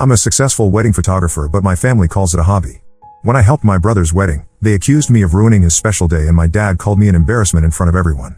I'm a successful wedding photographer, but my family calls it a hobby. When I helped my brother's wedding, they accused me of ruining his special day and my dad called me an embarrassment in front of everyone.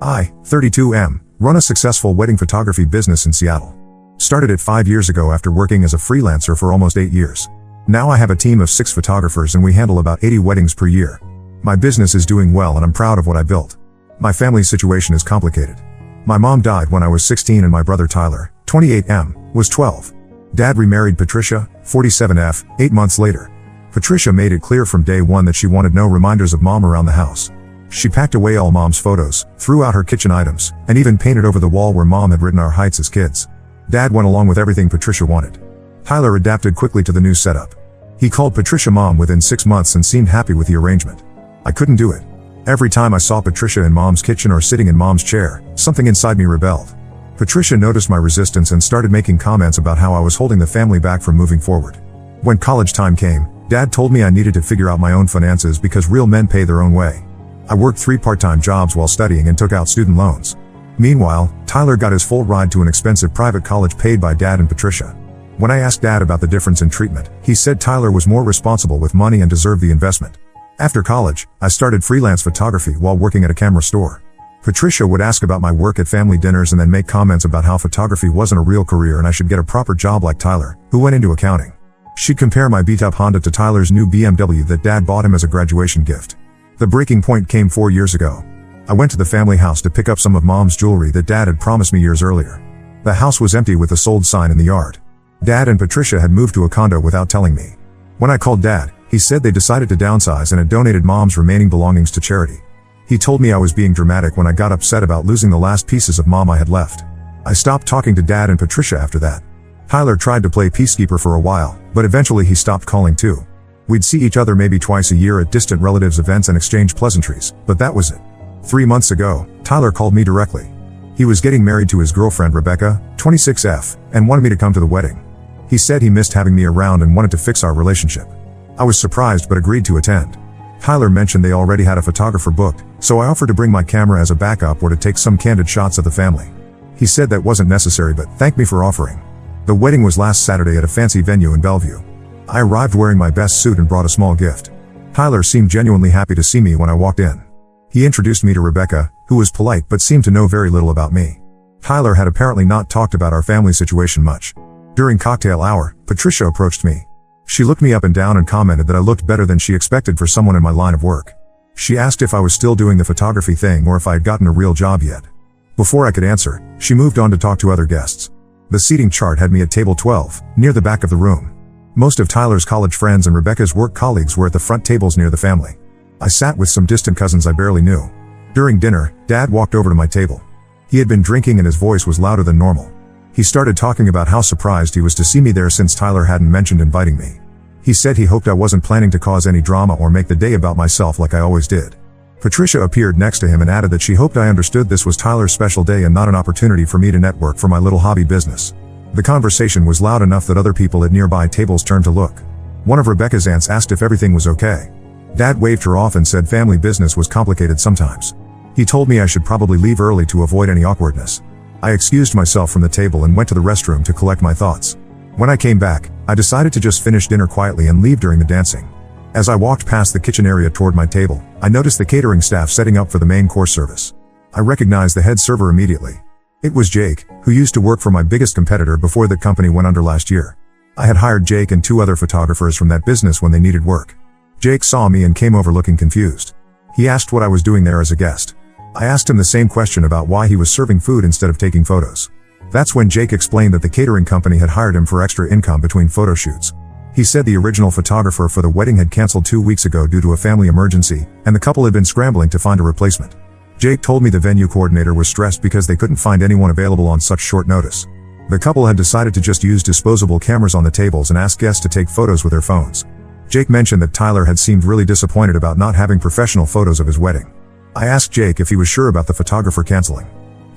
I, 32M, run a successful wedding photography business in Seattle. Started it 5 years ago after working as a freelancer for almost 8 years. Now I have a team of 6 photographers and we handle about 80 weddings per year. My business is doing well and I'm proud of what I built. My family situation is complicated. My mom died when I was 16 and my brother Tyler, 28M, was 12. Dad remarried Patricia, 47F, 8 months later. Patricia made it clear from day one that she wanted no reminders of mom around the house. She packed away all mom's photos, threw out her kitchen items, and even painted over the wall where mom had written our heights as kids. Dad went along with everything Patricia wanted. Tyler adapted quickly to the new setup. He called Patricia mom within 6 months and seemed happy with the arrangement. I couldn't do it. Every time I saw Patricia in mom's kitchen or sitting in mom's chair, something inside me rebelled. Patricia noticed my resistance and started making comments about how I was holding the family back from moving forward. When college time came, Dad told me I needed to figure out my own finances because real men pay their own way. I worked 3 part-time jobs while studying and took out student loans. Meanwhile, Tyler got his full ride to an expensive private college paid by Dad and Patricia. When I asked Dad about the difference in treatment, he said Tyler was more responsible with money and deserved the investment. After college, I started freelance photography while working at a camera store. Patricia would ask about my work at family dinners and then make comments about how photography wasn't a real career and I should get a proper job like Tyler, who went into accounting. She'd compare my beat-up Honda to Tyler's new BMW that Dad bought him as a graduation gift. The breaking point came 4 years ago. I went to the family house to pick up some of mom's jewelry that Dad had promised me years earlier. The house was empty with a sold sign in the yard. Dad and Patricia had moved to a condo without telling me. When I called Dad, he said they decided to downsize and had donated mom's remaining belongings to charity. He told me I was being dramatic when I got upset about losing the last pieces of mom I had left. I stopped talking to Dad and Patricia after that. Tyler tried to play peacekeeper for a while, but eventually he stopped calling too. We'd see each other maybe twice a year at distant relatives' events and exchange pleasantries, but that was it. 3 months ago, Tyler called me directly. He was getting married to his girlfriend Rebecca, 26F, and wanted me to come to the wedding. He said he missed having me around and wanted to fix our relationship. I was surprised but agreed to attend. Tyler mentioned they already had a photographer booked, so I offered to bring my camera as a backup or to take some candid shots of the family. He said that wasn't necessary but thanked me for offering. The wedding was last Saturday at a fancy venue in Bellevue. I arrived wearing my best suit and brought a small gift. Tyler seemed genuinely happy to see me when I walked in. He introduced me to Rebecca, who was polite but seemed to know very little about me. Tyler had apparently not talked about our family situation much. During cocktail hour, Patricia approached me. She looked me up and down and commented that I looked better than she expected for someone in my line of work. She asked if I was still doing the photography thing or if I had gotten a real job yet. Before I could answer, she moved on to talk to other guests. The seating chart had me at table 12, near the back of the room. Most of Tyler's college friends and Rebecca's work colleagues were at the front tables near the family. I sat with some distant cousins I barely knew. During dinner, Dad walked over to my table. He had been drinking and his voice was louder than normal. He started talking about how surprised he was to see me there since Tyler hadn't mentioned inviting me. He said he hoped I wasn't planning to cause any drama or make the day about myself like I always did. Patricia appeared next to him and added that she hoped I understood this was Tyler's special day and not an opportunity for me to network for my little hobby business. The conversation was loud enough that other people at nearby tables turned to look. One of Rebecca's aunts asked if everything was okay. Dad waved her off and said family business was complicated sometimes. He told me I should probably leave early to avoid any awkwardness. I excused myself from the table and went to the restroom to collect my thoughts. When I came back, I decided to just finish dinner quietly and leave during the dancing. As I walked past the kitchen area toward my table, I noticed the catering staff setting up for the main course service. I recognized the head server immediately. It was Jake, who used to work for my biggest competitor before the company went under last year. I had hired Jake and 2 other photographers from that business when they needed work. Jake saw me and came over looking confused. He asked what I was doing there as a guest. I asked him the same question about why he was serving food instead of taking photos. That's when Jake explained that the catering company had hired him for extra income between photo shoots. He said the original photographer for the wedding had canceled 2 weeks ago due to a family emergency, and the couple had been scrambling to find a replacement. Jake told me the venue coordinator was stressed because they couldn't find anyone available on such short notice. The couple had decided to just use disposable cameras on the tables and ask guests to take photos with their phones. Jake mentioned that Tyler had seemed really disappointed about not having professional photos of his wedding. I asked Jake if he was sure about the photographer canceling.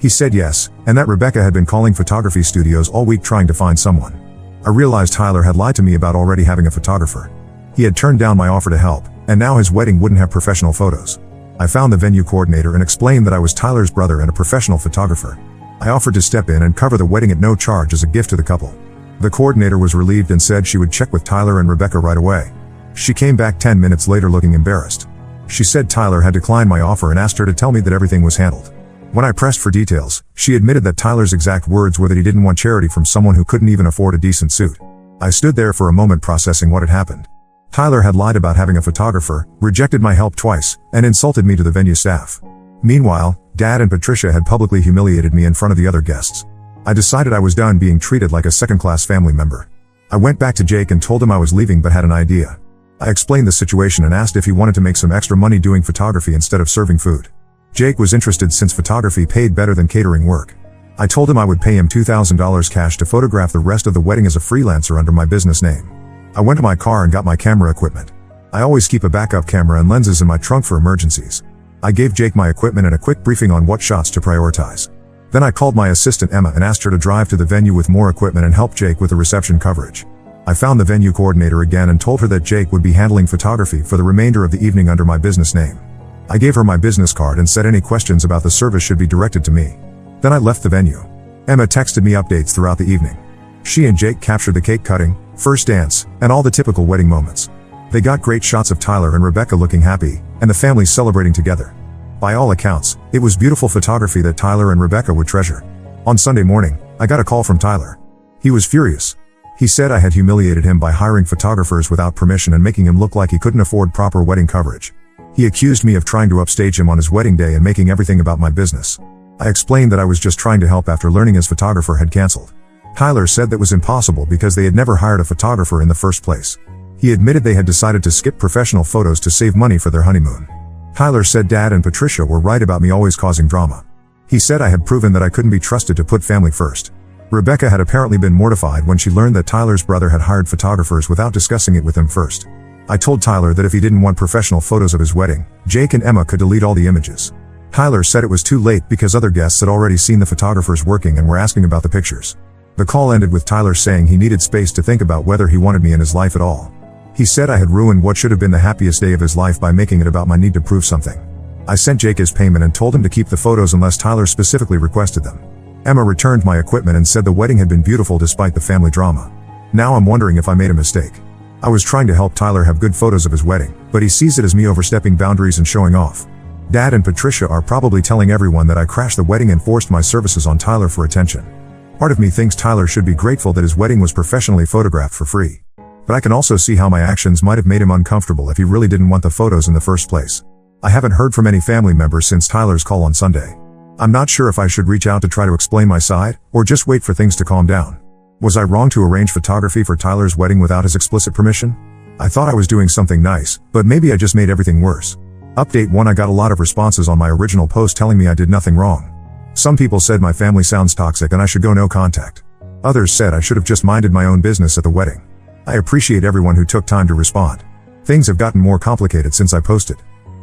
He said yes, and that Rebecca had been calling photography studios all week trying to find someone. I realized Tyler had lied to me about already having a photographer. He had turned down my offer to help, and now his wedding wouldn't have professional photos. I found the venue coordinator and explained that I was Tyler's brother and a professional photographer. I offered to step in and cover the wedding at no charge as a gift to the couple. The coordinator was relieved and said she would check with Tyler and Rebecca right away. She came back 10 minutes later looking embarrassed. She said Tyler had declined my offer and asked her to tell me that everything was handled. When I pressed for details, she admitted that Tyler's exact words were that he didn't want charity from someone who couldn't even afford a decent suit. I stood there for a moment processing what had happened. Tyler had lied about having a photographer, rejected my help twice, and insulted me to the venue staff. Meanwhile, Dad and Patricia had publicly humiliated me in front of the other guests. I decided I was done being treated like a second-class family member. I went back to Jake and told him I was leaving but had an idea. I explained the situation and asked if he wanted to make some extra money doing photography instead of serving food. Jake was interested since photography paid better than catering work. I told him I would pay him $2,000 cash to photograph the rest of the wedding as a freelancer under my business name. I went to my car and got my camera equipment. I always keep a backup camera and lenses in my trunk for emergencies. I gave Jake my equipment and a quick briefing on what shots to prioritize. Then I called my assistant Emma and asked her to drive to the venue with more equipment and help Jake with the reception coverage. I found the venue coordinator again and told her that Jake would be handling photography for the remainder of the evening under my business name. I gave her my business card and said any questions about the service should be directed to me. Then I left the venue. Emma texted me updates throughout the evening. She and Jake captured the cake cutting, first dance, and all the typical wedding moments. They got great shots of Tyler and Rebecca looking happy, and the family celebrating together. By all accounts, it was beautiful photography that Tyler and Rebecca would treasure. On Sunday morning, I got a call from Tyler. He was furious. He said I had humiliated him by hiring photographers without permission and making him look like he couldn't afford proper wedding coverage. He accused me of trying to upstage him on his wedding day and making everything about my business. I explained that I was just trying to help after learning his photographer had canceled. Tyler said that was impossible because they had never hired a photographer in the first place. He admitted they had decided to skip professional photos to save money for their honeymoon. Tyler said Dad and Patricia were right about me always causing drama. He said I had proven that I couldn't be trusted to put family first. Rebecca had apparently been mortified when she learned that Tyler's brother had hired photographers without discussing it with him first. I told Tyler that if he didn't want professional photos of his wedding, Jake and Emma could delete all the images. Tyler said it was too late because other guests had already seen the photographers working and were asking about the pictures. The call ended with Tyler saying he needed space to think about whether he wanted me in his life at all. He said I had ruined what should have been the happiest day of his life by making it about my need to prove something. I sent Jake his payment and told him to keep the photos unless Tyler specifically requested them. Emma returned my equipment and said the wedding had been beautiful despite the family drama. Now I'm wondering if I made a mistake. I was trying to help Tyler have good photos of his wedding, but he sees it as me overstepping boundaries and showing off. Dad and Patricia are probably telling everyone that I crashed the wedding and forced my services on Tyler for attention. Part of me thinks Tyler should be grateful that his wedding was professionally photographed for free. But I can also see how my actions might have made him uncomfortable if he really didn't want the photos in the first place. I haven't heard from any family members since Tyler's call on Sunday. I'm not sure if I should reach out to try to explain my side, or just wait for things to calm down. Was I wrong to arrange photography for Tyler's wedding without his explicit permission? I thought I was doing something nice, but maybe I just made everything worse. Update 1: I got a lot of responses on my original post telling me I did nothing wrong. Some people said my family sounds toxic and I should go no contact. Others said I should have just minded my own business at the wedding. I appreciate everyone who took time to respond. Things have gotten more complicated since I posted.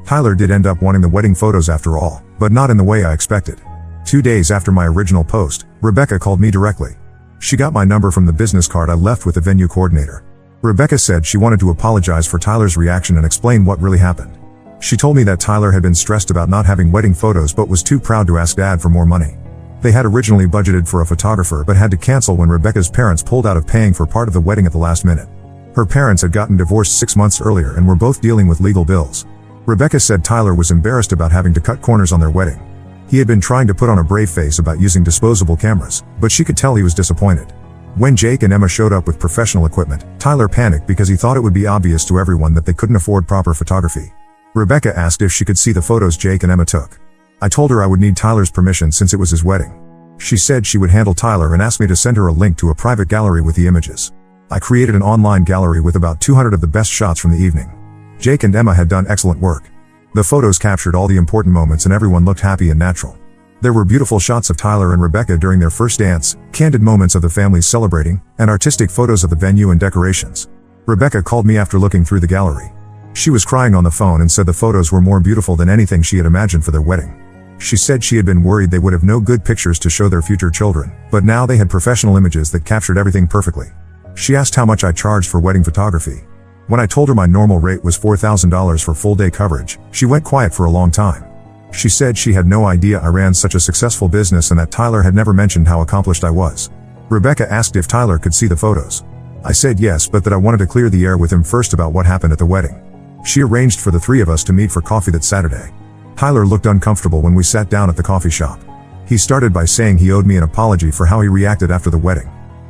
Tyler did end up wanting the wedding photos after all, but not in the way I expected. 2 days after my original post, Rebecca called me directly. She got my number from the business card I left with the venue coordinator. Rebecca said she wanted to apologize for Tyler's reaction and explain what really happened. She told me that Tyler had been stressed about not having wedding photos but was too proud to ask Dad for more money. They had originally budgeted for a photographer but had to cancel when Rebecca's parents pulled out of paying for part of the wedding at the last minute. Her parents had gotten divorced 6 months earlier and were both dealing with legal bills. Rebecca said Tyler was embarrassed about having to cut corners on their wedding. He had been trying to put on a brave face about using disposable cameras, but she could tell he was disappointed. When Jake and Emma showed up with professional equipment, Tyler panicked because he thought it would be obvious to everyone that they couldn't afford proper photography. Rebecca asked if she could see the photos Jake and Emma took. I told her I would need Tyler's permission since it was his wedding. She said she would handle Tyler and asked me to send her a link to a private gallery with the images. I created an online gallery with about 200 of the best shots from the evening. Jake and Emma had done excellent work. The photos captured all the important moments and everyone looked happy and natural. There were beautiful shots of Tyler and Rebecca during their first dance, candid moments of the families celebrating, and artistic photos of the venue and decorations. Rebecca called me after looking through the gallery. She was crying on the phone and said the photos were more beautiful than anything she had imagined for their wedding. She said she had been worried they would have no good pictures to show their future children, but now they had professional images that captured everything perfectly. She asked how much I charged for wedding photography. When I told her my normal rate was $4,000 for full-day coverage, she went quiet for a long time. She said she had no idea I ran such a successful business and that Tyler had never mentioned how accomplished I was. Rebecca asked if Tyler could see the photos. I said yes, but that I wanted to clear the air with him first about what happened at the wedding. She arranged for the three of us to meet for coffee that Saturday. Tyler looked uncomfortable when we sat down at the coffee shop. He started by saying he owed me an apology for how he reacted after the wedding.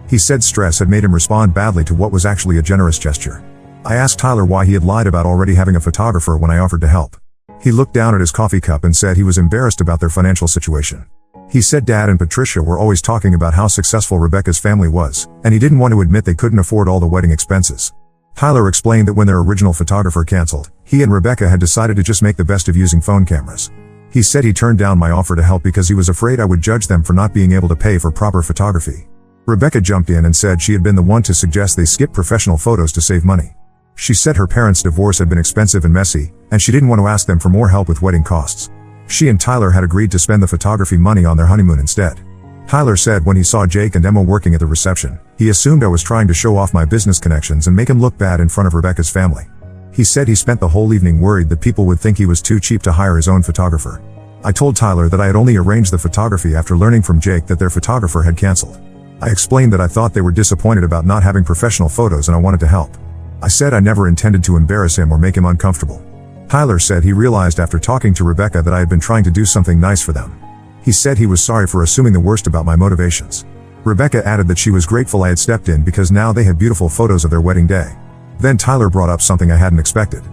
He said stress had made him respond badly to what was actually a generous gesture. I asked Tyler why he had lied about already having a photographer when I offered to help. He looked down at his coffee cup and said he was embarrassed about their financial situation. He said Dad and Patricia were always talking about how successful Rebecca's family was, and he didn't want to admit they couldn't afford all the wedding expenses. Tyler explained that when their original photographer canceled, he and Rebecca had decided to just make the best of using phone cameras. He said he turned down my offer to help because he was afraid I would judge them for not being able to pay for proper photography. Rebecca jumped in and said she had been the one to suggest they skip professional photos to save money. She said her parents' divorce had been expensive and messy, and she didn't want to ask them for more help with wedding costs. She and Tyler had agreed to spend the photography money on their honeymoon instead. Tyler said when he saw Jake and Emma working at the reception, he assumed I was trying to show off my business connections and make him look bad in front of Rebecca's family. He said he spent the whole evening worried that people would think he was too cheap to hire his own photographer. I told Tyler that I had only arranged the photography after learning from Jake that their photographer had canceled. I explained that I thought they were disappointed about not having professional photos and I wanted to help. I said I never intended to embarrass him or make him uncomfortable. Tyler said he realized after talking to Rebecca that I had been trying to do something nice for them. He said he was sorry for assuming the worst about my motivations. Rebecca added that she was grateful I had stepped in because now they had beautiful photos of their wedding day. Then Tyler brought up something I hadn't expected.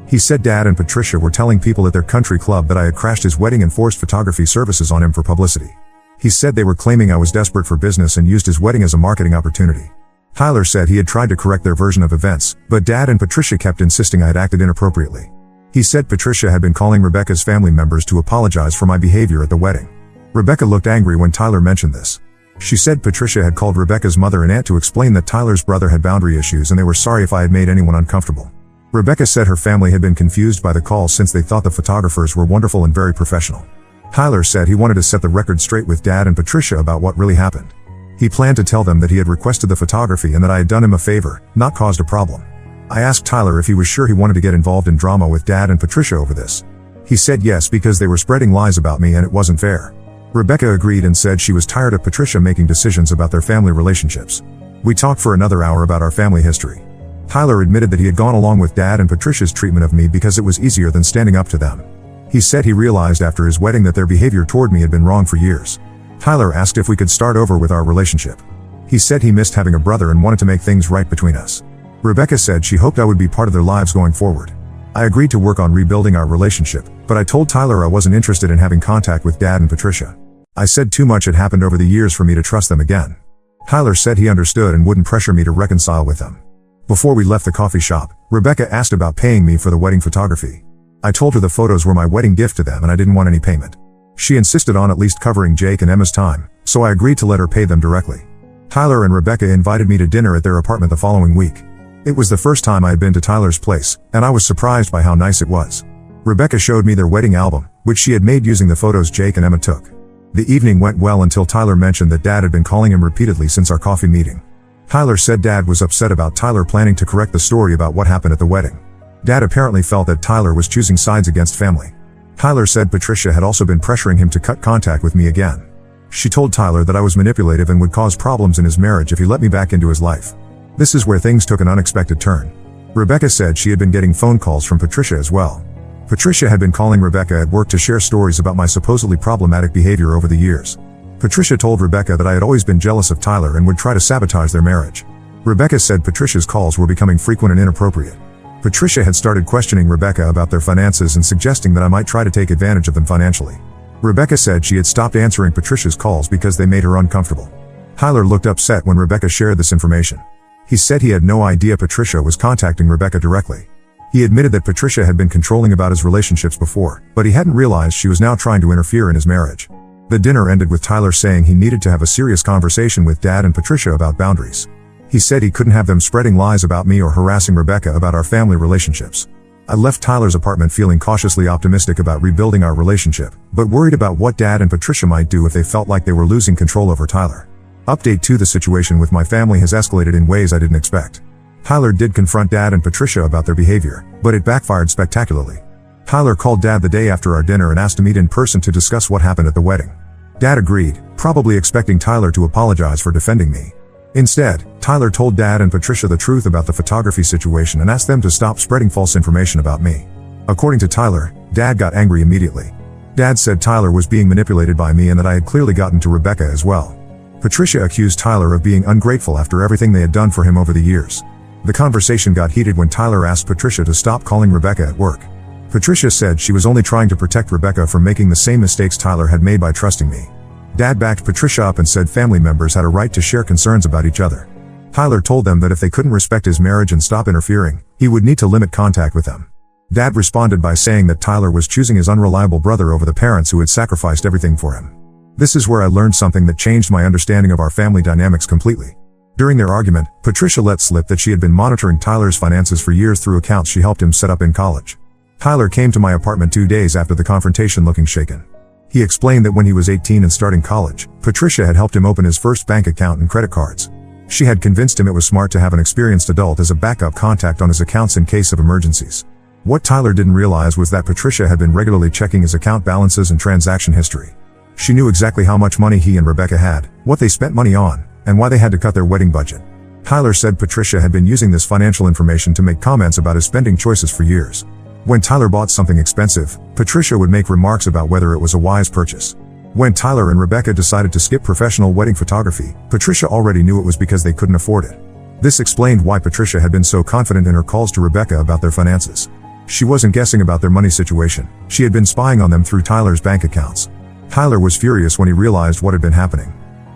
He said Dad and Patricia were telling people at their country club that I had crashed his wedding and forced photography services on him for publicity. He said they were claiming I was desperate for business and used his wedding as a marketing opportunity. Tyler said he had tried to correct their version of events, but Dad and Patricia kept insisting I had acted inappropriately. He said Patricia had been calling Rebecca's family members to apologize for my behavior at the wedding. Rebecca looked angry when Tyler mentioned this. She said Patricia had called Rebecca's mother and aunt to explain that Tyler's brother had boundary issues and they were sorry if I had made anyone uncomfortable. Rebecca said her family had been confused by the call since they thought the photographers were wonderful and very professional. Tyler said he wanted to set the record straight with Dad and Patricia about what really happened. He planned to tell them that he had requested the photography and that I had done him a favor, not caused a problem. I asked Tyler if he was sure he wanted to get involved in drama with Dad and Patricia over this. He said yes because they were spreading lies about me and it wasn't fair. Rebecca agreed and said she was tired of Patricia making decisions about their family relationships. We talked for another hour about our family history. Tyler admitted that he had gone along with Dad and Patricia's treatment of me because it was easier than standing up to them. He said he realized after his wedding that their behavior toward me had been wrong for years. Tyler asked if we could start over with our relationship. He said he missed having a brother and wanted to make things right between us. Rebecca said she hoped I would be part of their lives going forward. I agreed to work on rebuilding our relationship, but I told Tyler I wasn't interested in having contact with Dad and Patricia. I said too much had happened over the years for me to trust them again. Tyler said he understood and wouldn't pressure me to reconcile with them. Before we left the coffee shop, Rebecca asked about paying me for the wedding photography. I told her the photos were my wedding gift to them and I didn't want any payment. She insisted on at least covering Jake and Emma's time, so I agreed to let her pay them directly. Tyler and Rebecca invited me to dinner at their apartment the following week. It was the first time I had been to Tyler's place, and I was surprised by how nice it was. Rebecca showed me their wedding album, which she had made using the photos Jake and Emma took. The evening went well until Tyler mentioned that Dad had been calling him repeatedly since our coffee meeting. Tyler said Dad was upset about Tyler planning to correct the story about what happened at the wedding. Dad apparently felt that Tyler was choosing sides against family. Tyler said Patricia had also been pressuring him to cut contact with me again. She told Tyler that I was manipulative and would cause problems in his marriage if he let me back into his life. This is where things took an unexpected turn. Rebecca said she had been getting phone calls from Patricia as well. Patricia had been calling Rebecca at work to share stories about my supposedly problematic behavior over the years. Patricia told Rebecca that I had always been jealous of Tyler and would try to sabotage their marriage. Rebecca said Patricia's calls were becoming frequent and inappropriate. Patricia had started questioning Rebecca about their finances and suggesting that I might try to take advantage of them financially. Rebecca said she had stopped answering Patricia's calls because they made her uncomfortable. Tyler looked upset when Rebecca shared this information. He said he had no idea Patricia was contacting Rebecca directly. He admitted that Patricia had been controlling about his relationships before, but he hadn't realized she was now trying to interfere in his marriage. The dinner ended with Tyler saying he needed to have a serious conversation with Dad and Patricia about boundaries. He said he couldn't have them spreading lies about me or harassing Rebecca about our family relationships. I left Tyler's apartment feeling cautiously optimistic about rebuilding our relationship, but worried about what Dad and Patricia might do if they felt like they were losing control over Tyler. Update 2: The situation with my family has escalated in ways I didn't expect. Tyler did confront Dad and Patricia about their behavior, but it backfired spectacularly. Tyler called Dad the day after our dinner and asked to meet in person to discuss what happened at the wedding. Dad agreed, probably expecting Tyler to apologize for defending me. Instead, Tyler told Dad and Patricia the truth about the photography situation and asked them to stop spreading false information about me. According to Tyler, Dad got angry immediately. Dad said Tyler was being manipulated by me and that I had clearly gotten to Rebecca as well. Patricia accused Tyler of being ungrateful after everything they had done for him over the years. The conversation got heated when Tyler asked Patricia to stop calling Rebecca at work. Patricia said she was only trying to protect Rebecca from making the same mistakes Tyler had made by trusting me. Dad backed Patricia up and said family members had a right to share concerns about each other. Tyler told them that if they couldn't respect his marriage and stop interfering, he would need to limit contact with them. Dad responded by saying that Tyler was choosing his unreliable brother over the parents who had sacrificed everything for him. This is where I learned something that changed my understanding of our family dynamics completely. During their argument, Patricia let slip that she had been monitoring Tyler's finances for years through accounts she helped him set up in college. Tyler came to my apartment 2 days after the confrontation looking shaken. He explained that when he was 18 and starting college, Patricia had helped him open his first bank account and credit cards. She had convinced him it was smart to have an experienced adult as a backup contact on his accounts in case of emergencies. What Tyler didn't realize was that Patricia had been regularly checking his account balances and transaction history. She knew exactly how much money he and Rebecca had, what they spent money on, and why they had to cut their wedding budget. Tyler said Patricia had been using this financial information to make comments about his spending choices for years. When Tyler bought something expensive, Patricia would make remarks about whether it was a wise purchase. When Tyler and Rebecca decided to skip professional wedding photography, Patricia already knew it was because they couldn't afford it. This explained why Patricia had been so confident in her calls to Rebecca about their finances. She wasn't guessing about their money situation. She had been spying on them through Tyler's bank accounts. Tyler was furious when he realized what had been happening.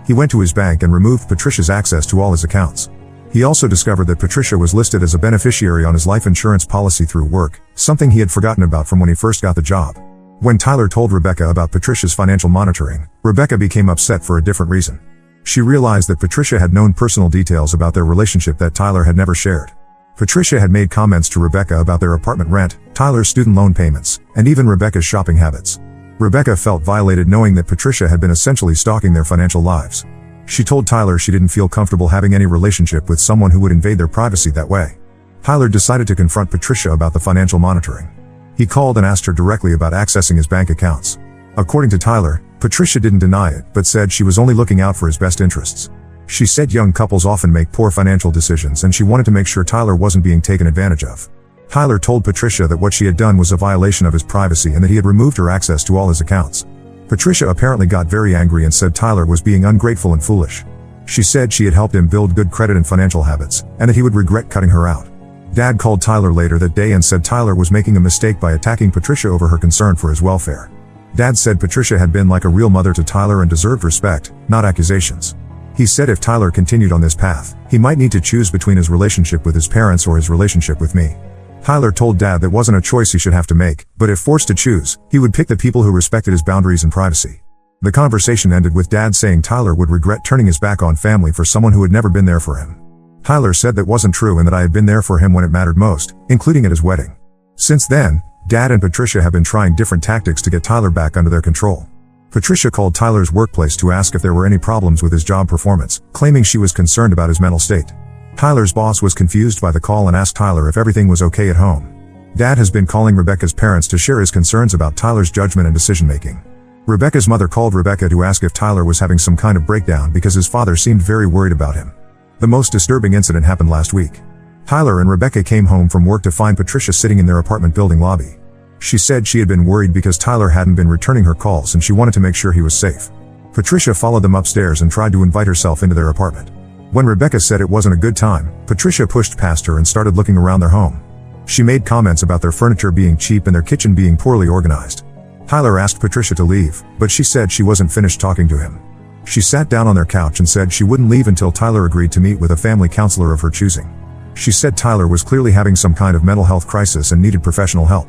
He went to his bank and removed Patricia's access to all his accounts. He also discovered that Patricia was listed as a beneficiary on his life insurance policy through work, something he had forgotten about from when he first got the job. When Tyler told Rebecca about Patricia's financial monitoring, Rebecca became upset for a different reason. She realized that Patricia had known personal details about their relationship that Tyler had never shared. Patricia had made comments to Rebecca about their apartment rent, Tyler's student loan payments, and even Rebecca's shopping habits. Rebecca felt violated knowing that Patricia had been essentially stalking their financial lives. She told Tyler she didn't feel comfortable having any relationship with someone who would invade their privacy that way. Tyler decided to confront Patricia about the financial monitoring. He called and asked her directly about accessing his bank accounts. According to Tyler, Patricia didn't deny it, but said she was only looking out for his best interests. She said young couples often make poor financial decisions and she wanted to make sure Tyler wasn't being taken advantage of. Tyler told Patricia that what she had done was a violation of his privacy and that he had removed her access to all his accounts. Patricia apparently got very angry and said Tyler was being ungrateful and foolish. She said she had helped him build good credit and financial habits, and that he would regret cutting her out. Dad called Tyler later that day and said Tyler was making a mistake by attacking Patricia over her concern for his welfare. Dad said Patricia had been like a real mother to Tyler and deserved respect, not accusations. He said if Tyler continued on this path, he might need to choose between his relationship with his parents or his relationship with me. Tyler told Dad that wasn't a choice he should have to make, but if forced to choose, he would pick the people who respected his boundaries and privacy. The conversation ended with Dad saying Tyler would regret turning his back on family for someone who had never been there for him. Tyler said that wasn't true and that I had been there for him when it mattered most, including at his wedding. Since then, Dad and Patricia have been trying different tactics to get Tyler back under their control. Patricia called Tyler's workplace to ask if there were any problems with his job performance, claiming she was concerned about his mental state. Tyler's boss was confused by the call and asked Tyler if everything was okay at home. Dad has been calling Rebecca's parents to share his concerns about Tyler's judgment and decision-making. Rebecca's mother called Rebecca to ask if Tyler was having some kind of breakdown because his father seemed very worried about him. The most disturbing incident happened last week. Tyler and Rebecca came home from work to find Patricia sitting in their apartment building lobby. She said she had been worried because Tyler hadn't been returning her calls and she wanted to make sure he was safe. Patricia followed them upstairs and tried to invite herself into their apartment. When Rebecca said it wasn't a good time, Patricia pushed past her and started looking around their home. She made comments about their furniture being cheap and their kitchen being poorly organized. Tyler asked Patricia to leave, but she said she wasn't finished talking to him. She sat down on their couch and said she wouldn't leave until Tyler agreed to meet with a family counselor of her choosing. She said Tyler was clearly having some kind of mental health crisis and needed professional help.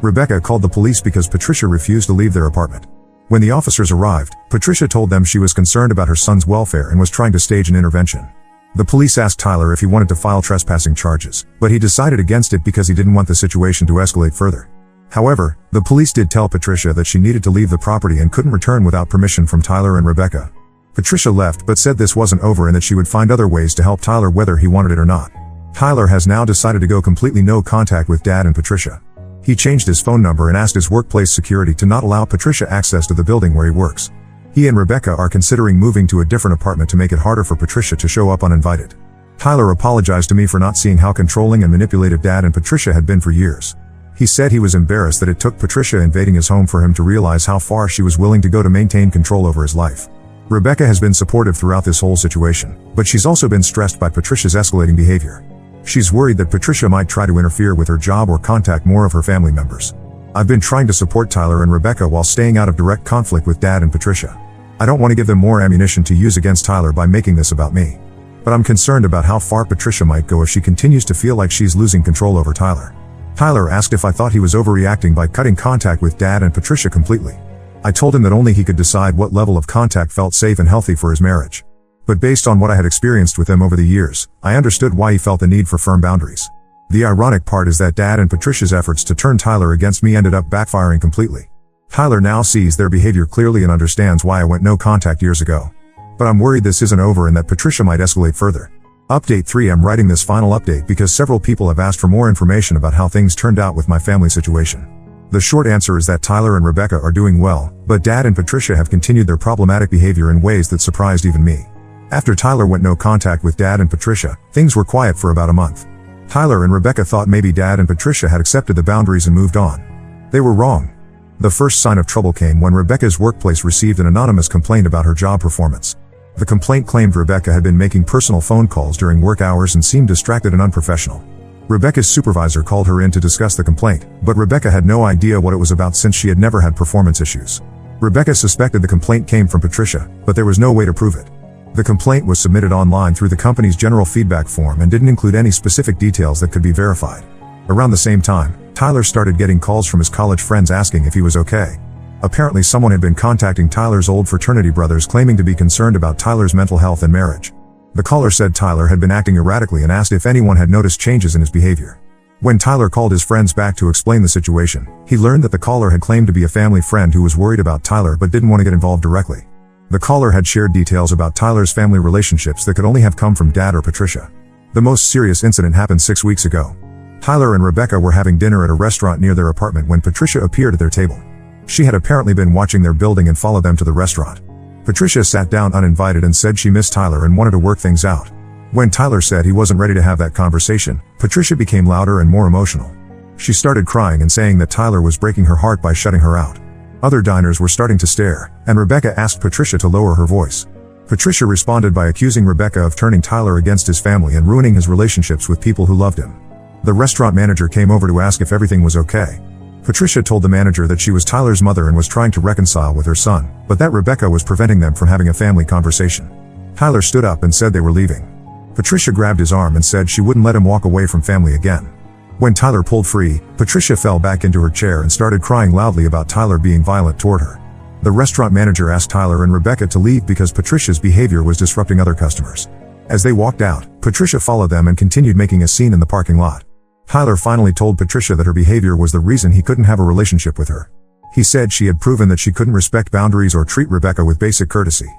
Rebecca called the police because Patricia refused to leave their apartment. When the officers arrived, Patricia told them she was concerned about her son's welfare and was trying to stage an intervention. The police asked Tyler if he wanted to file trespassing charges, but he decided against it because he didn't want the situation to escalate further. However, the police did tell Patricia that she needed to leave the property and couldn't return without permission from Tyler and Rebecca. Patricia left but said this wasn't over and that she would find other ways to help Tyler whether he wanted it or not. Tyler has now decided to go completely no contact with Dad and Patricia. He changed his phone number and asked his workplace security to not allow Patricia access to the building where he works. He and Rebecca are considering moving to a different apartment to make it harder for Patricia to show up uninvited. Tyler apologized to me for not seeing how controlling and manipulative Dad and Patricia had been for years. He said he was embarrassed that it took Patricia invading his home for him to realize how far she was willing to go to maintain control over his life. Rebecca has been supportive throughout this whole situation, but she's also been stressed by Patricia's escalating behavior. She's worried that Patricia might try to interfere with her job or contact more of her family members. I've been trying to support Tyler and Rebecca while staying out of direct conflict with Dad and Patricia. I don't want to give them more ammunition to use against Tyler by making this about me. But I'm concerned about how far Patricia might go if she continues to feel like she's losing control over Tyler. Tyler asked if I thought he was overreacting by cutting contact with Dad and Patricia completely. I told him that only he could decide what level of contact felt safe and healthy for his marriage. But based on what I had experienced with them over the years, I understood why he felt the need for firm boundaries. The ironic part is that Dad and Patricia's efforts to turn Tyler against me ended up backfiring completely. Tyler now sees their behavior clearly and understands why I went no contact years ago. But I'm worried this isn't over and that Patricia might escalate further. Update 3: I'm writing this final update because several people have asked for more information about how things turned out with my family situation. The short answer is that Tyler and Rebecca are doing well, but Dad and Patricia have continued their problematic behavior in ways that surprised even me. After Tyler went no contact with Dad and Patricia, things were quiet for about a month. Tyler and Rebecca thought maybe Dad and Patricia had accepted the boundaries and moved on. They were wrong. The first sign of trouble came when Rebecca's workplace received an anonymous complaint about her job performance. The complaint claimed Rebecca had been making personal phone calls during work hours and seemed distracted and unprofessional. Rebecca's supervisor called her in to discuss the complaint, but Rebecca had no idea what it was about since she had never had performance issues. Rebecca suspected the complaint came from Patricia, but there was no way to prove it. The complaint was submitted online through the company's general feedback form and didn't include any specific details that could be verified. Around the same time, Tyler started getting calls from his college friends asking if he was okay. Apparently someone had been contacting Tyler's old fraternity brothers claiming to be concerned about Tyler's mental health and marriage. The caller said Tyler had been acting erratically and asked if anyone had noticed changes in his behavior. When Tyler called his friends back to explain the situation, he learned that the caller had claimed to be a family friend who was worried about Tyler but didn't want to get involved directly. The caller had shared details about Tyler's family relationships that could only have come from Dad or Patricia. The most serious incident happened 6 weeks ago. Tyler and Rebecca were having dinner at a restaurant near their apartment when Patricia appeared at their table. She had apparently been watching their building and followed them to the restaurant. Patricia sat down uninvited and said she missed Tyler and wanted to work things out. When Tyler said he wasn't ready to have that conversation, Patricia became louder and more emotional. She started crying and saying that Tyler was breaking her heart by shutting her out. Other diners were starting to stare, and Rebecca asked Patricia to lower her voice. Patricia responded by accusing Rebecca of turning Tyler against his family and ruining his relationships with people who loved him. The restaurant manager came over to ask if everything was okay. Patricia told the manager that she was Tyler's mother and was trying to reconcile with her son, but that Rebecca was preventing them from having a family conversation. Tyler stood up and said they were leaving. Patricia grabbed his arm and said she wouldn't let him walk away from family again. When Tyler pulled free, Patricia fell back into her chair and started crying loudly about Tyler being violent toward her. The restaurant manager asked Tyler and Rebecca to leave because Patricia's behavior was disrupting other customers. As they walked out, Patricia followed them and continued making a scene in the parking lot. Tyler finally told Patricia that her behavior was the reason he couldn't have a relationship with her. He said she had proven that she couldn't respect boundaries or treat Rebecca with basic courtesy.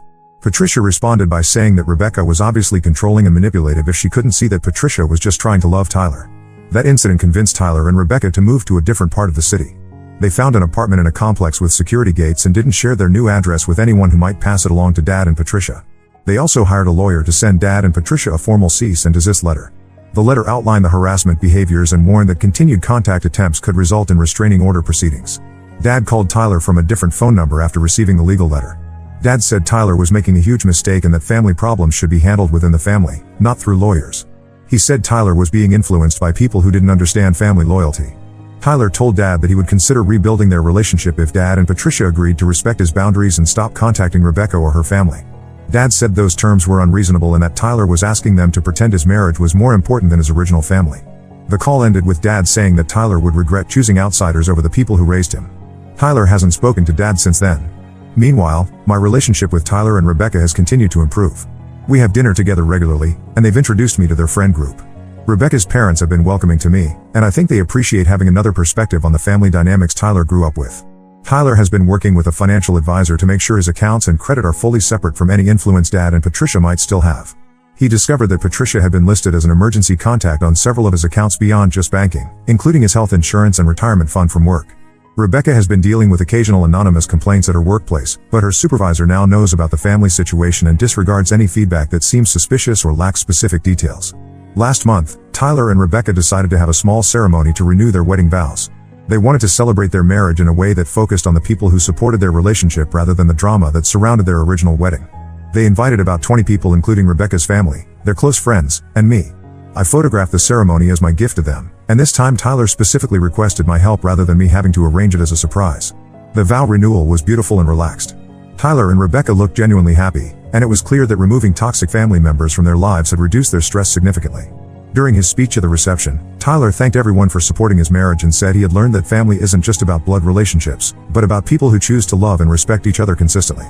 Patricia responded by saying that Rebecca was obviously controlling and manipulative if she couldn't see that Patricia was just trying to love Tyler. That incident convinced Tyler and Rebecca to move to a different part of the city. They found an apartment in a complex with security gates and didn't share their new address with anyone who might pass it along to Dad and Patricia. They also hired a lawyer to send Dad and Patricia a formal cease and desist letter. The letter outlined the harassment behaviors and warned that continued contact attempts could result in restraining order proceedings. Dad called Tyler from a different phone number after receiving the legal letter. Dad said Tyler was making a huge mistake and that family problems should be handled within the family, not through lawyers. He said Tyler was being influenced by people who didn't understand family loyalty. Tyler told Dad that he would consider rebuilding their relationship if Dad and Patricia agreed to respect his boundaries and stop contacting Rebecca or her family. Dad said those terms were unreasonable and that Tyler was asking them to pretend his marriage was more important than his original family. The call ended with Dad saying that Tyler would regret choosing outsiders over the people who raised him. Tyler hasn't spoken to Dad since then. Meanwhile, my relationship with Tyler and Rebecca has continued to improve. We have dinner together regularly, and they've introduced me to their friend group. Rebecca's parents have been welcoming to me, and I think they appreciate having another perspective on the family dynamics Tyler grew up with. Tyler has been working with a financial advisor to make sure his accounts and credit are fully separate from any influence Dad and Patricia might still have. He discovered that Patricia had been listed as an emergency contact on several of his accounts beyond just banking, including his health insurance and retirement fund from work. Rebecca has been dealing with occasional anonymous complaints at her workplace, but her supervisor now knows about the family situation and disregards any feedback that seems suspicious or lacks specific details. Last month, Tyler and Rebecca decided to have a small ceremony to renew their wedding vows. They wanted to celebrate their marriage in a way that focused on the people who supported their relationship rather than the drama that surrounded their original wedding. They invited about 20 people, including Rebecca's family, their close friends, and me. I photographed the ceremony as my gift to them, and this time Tyler specifically requested my help rather than me having to arrange it as a surprise. The vow renewal was beautiful and relaxed. Tyler and Rebecca looked genuinely happy, and it was clear that removing toxic family members from their lives had reduced their stress significantly. During his speech at the reception, Tyler thanked everyone for supporting his marriage and said he had learned that family isn't just about blood relationships, but about people who choose to love and respect each other consistently.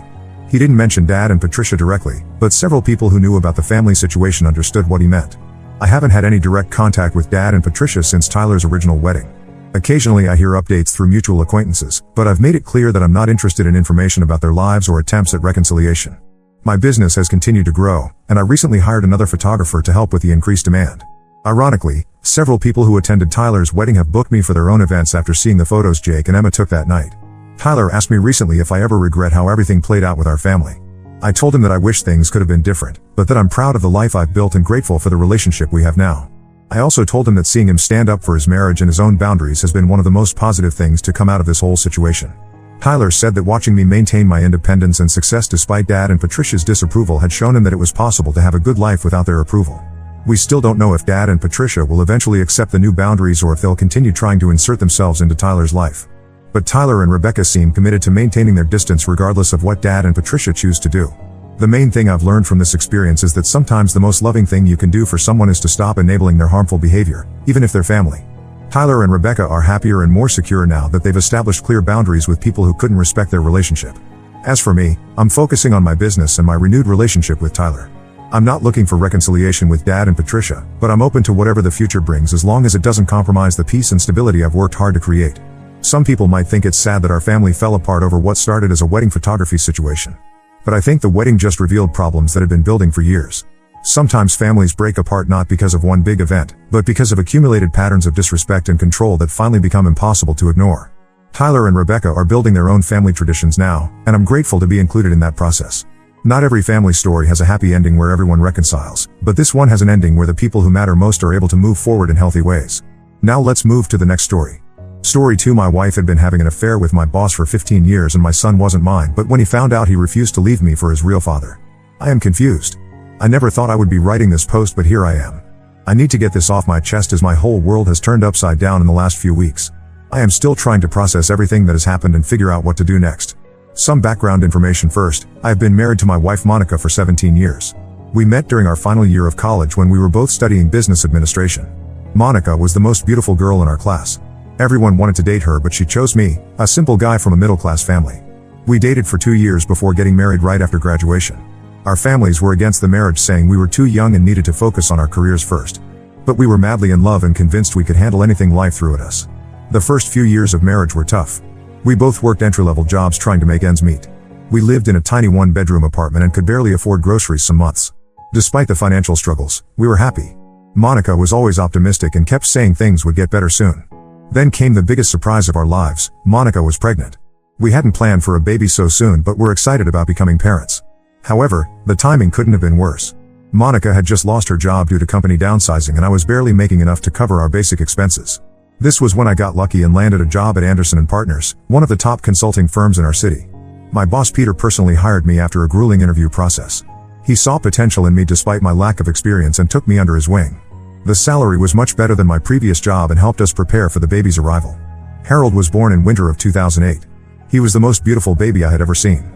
He didn't mention Dad and Patricia directly, but several people who knew about the family situation understood what he meant. I haven't had any direct contact with Dad and Patricia since Tyler's original wedding. Occasionally I hear updates through mutual acquaintances, but I've made it clear that I'm not interested in information about their lives or attempts at reconciliation. My business has continued to grow, and I recently hired another photographer to help with the increased demand. Ironically, several people who attended Tyler's wedding have booked me for their own events after seeing the photos Jake and Emma took that night. Tyler asked me recently if I ever regret how everything played out with our family. I told him that I wish things could have been different, but that I'm proud of the life I've built and grateful for the relationship we have now. I also told him that seeing him stand up for his marriage and his own boundaries has been one of the most positive things to come out of this whole situation. Tyler said that watching me maintain my independence and success despite Dad and Patricia's disapproval had shown him that it was possible to have a good life without their approval. We still don't know if Dad and Patricia will eventually accept the new boundaries or if they'll continue trying to insert themselves into Tyler's life. But Tyler and Rebecca seem committed to maintaining their distance regardless of what Dad and Patricia choose to do. The main thing I've learned from this experience is that sometimes the most loving thing you can do for someone is to stop enabling their harmful behavior, even if they're family. Tyler and Rebecca are happier and more secure now that they've established clear boundaries with people who couldn't respect their relationship. As for me, I'm focusing on my business and my renewed relationship with Tyler. I'm not looking for reconciliation with Dad and Patricia, but I'm open to whatever the future brings as long as it doesn't compromise the peace and stability I've worked hard to create. Some people might think it's sad that our family fell apart over what started as a wedding photography situation. But I think the wedding just revealed problems that had been building for years. Sometimes families break apart not because of one big event, but because of accumulated patterns of disrespect and control that finally become impossible to ignore. Tyler and Rebecca are building their own family traditions now, and I'm grateful to be included in that process. Not every family story has a happy ending where everyone reconciles, but this one has an ending where the people who matter most are able to move forward in healthy ways. Now let's move to the next story. Story 2. My wife had been having an affair with my boss for 15 years and my son wasn't mine, but when he found out he refused to leave me for his real father. I am confused. I never thought I would be writing this post, but here I am. I need to get this off my chest as my whole world has turned upside down in the last few weeks. I am still trying to process everything that has happened and figure out what to do next. Some background information first. I have been married to my wife Monica for 17 years. We met during our final year of college when we were both studying business administration. Monica was the most beautiful girl in our class. Everyone wanted to date her, but she chose me, a simple guy from a middle-class family. We dated for 2 years before getting married right after graduation. Our families were against the marriage, saying we were too young and needed to focus on our careers first. But we were madly in love and convinced we could handle anything life threw at us. The first few years of marriage were tough. We both worked entry-level jobs trying to make ends meet. We lived in a tiny one-bedroom apartment and could barely afford groceries some months. Despite the financial struggles, we were happy. Monica was always optimistic and kept saying things would get better soon. Then came the biggest surprise of our lives. Monica was pregnant. We hadn't planned for a baby so soon, but were excited about becoming parents. However, the timing couldn't have been worse. Monica had just lost her job due to company downsizing and I was barely making enough to cover our basic expenses. This was when I got lucky and landed a job at Anderson & Partners, one of the top consulting firms in our city. My boss Peter personally hired me after a grueling interview process. He saw potential in me despite my lack of experience and took me under his wing. The salary was much better than my previous job and helped us prepare for the baby's arrival. Harold was born in winter of 2008. He was the most beautiful baby I had ever seen.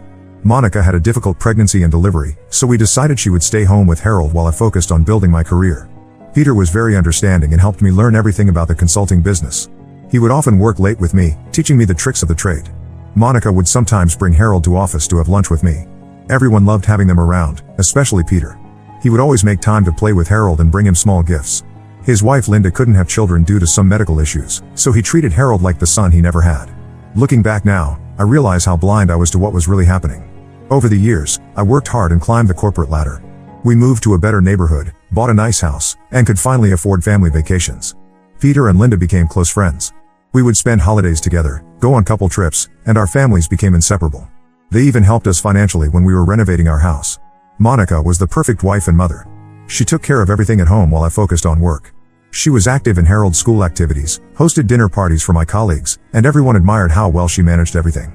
Monica had a difficult pregnancy and delivery, so we decided she would stay home with Harold while I focused on building my career. Peter was very understanding and helped me learn everything about the consulting business. He would often work late with me, teaching me the tricks of the trade. Monica would sometimes bring Harold to office to have lunch with me. Everyone loved having them around, especially Peter. He would always make time to play with Harold and bring him small gifts. His wife Linda couldn't have children due to some medical issues, so he treated Harold like the son he never had. Looking back now, I realize how blind I was to what was really happening. Over the years, I worked hard and climbed the corporate ladder. We moved to a better neighborhood, bought a nice house, and could finally afford family vacations. Peter and Linda became close friends. We would spend holidays together, go on couple trips, and our families became inseparable. They even helped us financially when we were renovating our house. Monica was the perfect wife and mother. She took care of everything at home while I focused on work. She was active in Harold's school activities, hosted dinner parties for my colleagues, and everyone admired how well she managed everything.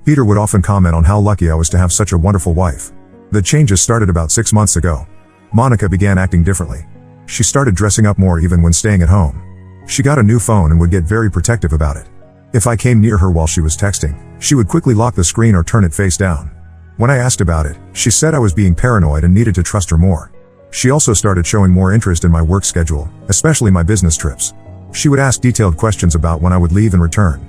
Peter would often comment on how lucky I was to have such a wonderful wife. The changes started about 6 months ago. Monica began acting differently. She started dressing up more even when staying at home. She got a new phone and would get very protective about it. If I came near her while she was texting, she would quickly lock the screen or turn it face down. When I asked about it, she said I was being paranoid and needed to trust her more. She also started showing more interest in my work schedule, especially my business trips. She would ask detailed questions about when I would leave and return.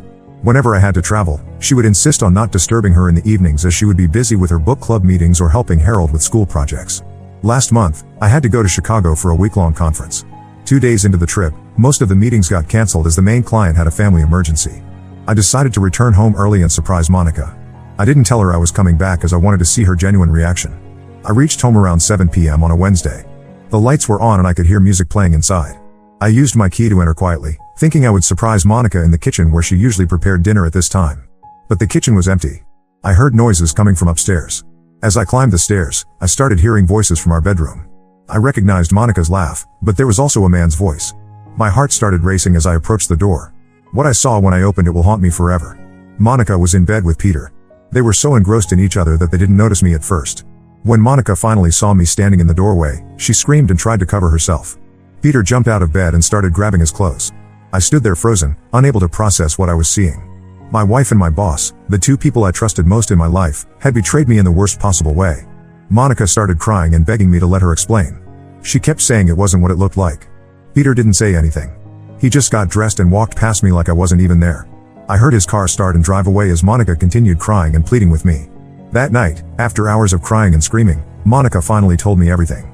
Whenever I had to travel, she would insist on not disturbing her in the evenings as she would be busy with her book club meetings or helping Harold with school projects. Last month, I had to go to Chicago for a week-long conference. 2 days into the trip, most of the meetings got canceled as the main client had a family emergency. I decided to return home early and surprise Monica. I didn't tell her I was coming back as I wanted to see her genuine reaction. I reached home around 7 p.m. on a Wednesday. The lights were on and I could hear music playing inside. I used my key to enter quietly, thinking I would surprise Monica in the kitchen where she usually prepared dinner at this time. But the kitchen was empty. I heard noises coming from upstairs. As I climbed the stairs, I started hearing voices from our bedroom. I recognized Monica's laugh, but there was also a man's voice. My heart started racing as I approached the door. What I saw when I opened it will haunt me forever. Monica was in bed with Peter. They were so engrossed in each other that they didn't notice me at first. When Monica finally saw me standing in the doorway, she screamed and tried to cover herself. Peter jumped out of bed and started grabbing his clothes. I stood there frozen, unable to process what I was seeing. My wife and my boss, the two people I trusted most in my life, had betrayed me in the worst possible way. Monica started crying and begging me to let her explain. She kept saying it wasn't what it looked like. Peter didn't say anything. He just got dressed and walked past me like I wasn't even there. I heard his car start and drive away as Monica continued crying and pleading with me. That night, after hours of crying and screaming, Monica finally told me everything.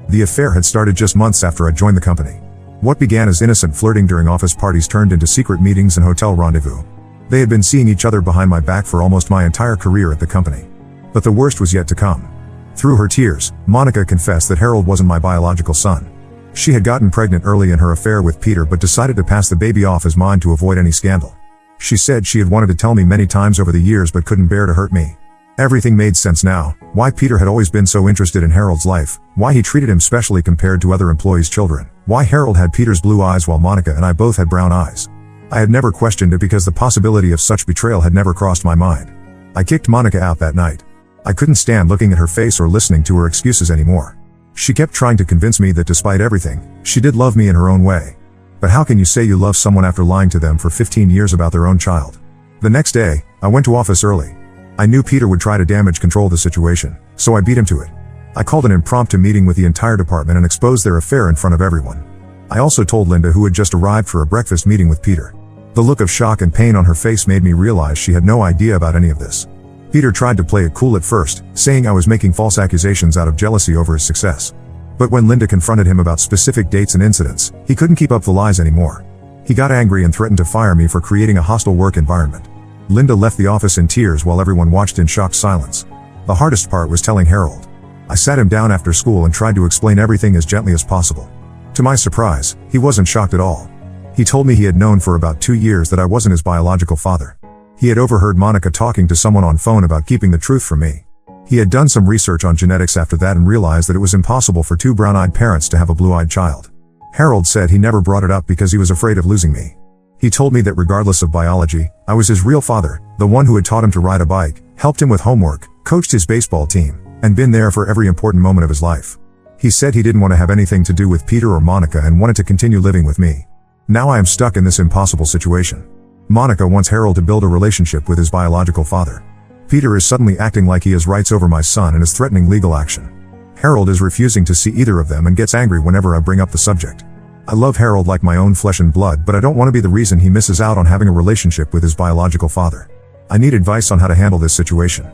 The affair had started just months after I joined the company. What began as innocent flirting during office parties turned into secret meetings and hotel rendezvous. They had been seeing each other behind my back for almost my entire career at the company. But the worst was yet to come. Through her tears, Monica confessed that Harold wasn't my biological son. She had gotten pregnant early in her affair with Peter but decided to pass the baby off as mine to avoid any scandal. She said she had wanted to tell me many times over the years but couldn't bear to hurt me. Everything made sense now, why Peter had always been so interested in Harold's life, why he treated him specially compared to other employees' children, why Harold had Peter's blue eyes while Monica and I both had brown eyes. I had never questioned it because the possibility of such betrayal had never crossed my mind. I kicked Monica out that night. I couldn't stand looking at her face or listening to her excuses anymore. She kept trying to convince me that despite everything, she did love me in her own way. But how can you say you love someone after lying to them for 15 years about their own child? The next day, I went to office early. I knew Peter would try to damage control the situation, so I beat him to it. I called an impromptu meeting with the entire department and exposed their affair in front of everyone. I also told Linda, who had just arrived for a breakfast meeting with Peter. The look of shock and pain on her face made me realize she had no idea about any of this. Peter tried to play it cool at first, saying I was making false accusations out of jealousy over his success. But when Linda confronted him about specific dates and incidents, he couldn't keep up the lies anymore. He got angry and threatened to fire me for creating a hostile work environment. Linda left the office in tears while everyone watched in shocked silence. The hardest part was telling Harold. I sat him down after school and tried to explain everything as gently as possible. To my surprise, he wasn't shocked at all. He told me he had known for about 2 years that I wasn't his biological father. He had overheard Monica talking to someone on phone about keeping the truth from me. He had done some research on genetics after that and realized that it was impossible for two brown-eyed parents to have a blue-eyed child. Harold said he never brought it up because he was afraid of losing me. He told me that regardless of biology, I was his real father, the one who had taught him to ride a bike, helped him with homework, coached his baseball team, and been there for every important moment of his life. He said he didn't want to have anything to do with Peter or Monica and wanted to continue living with me. Now I am stuck in this impossible situation. Monica wants Harold to build a relationship with his biological father. Peter is suddenly acting like he has rights over my son and is threatening legal action. Harold is refusing to see either of them and gets angry whenever I bring up the subject. I love Harold like my own flesh and blood, but I don't want to be the reason he misses out on having a relationship with his biological father. I need advice on how to handle this situation.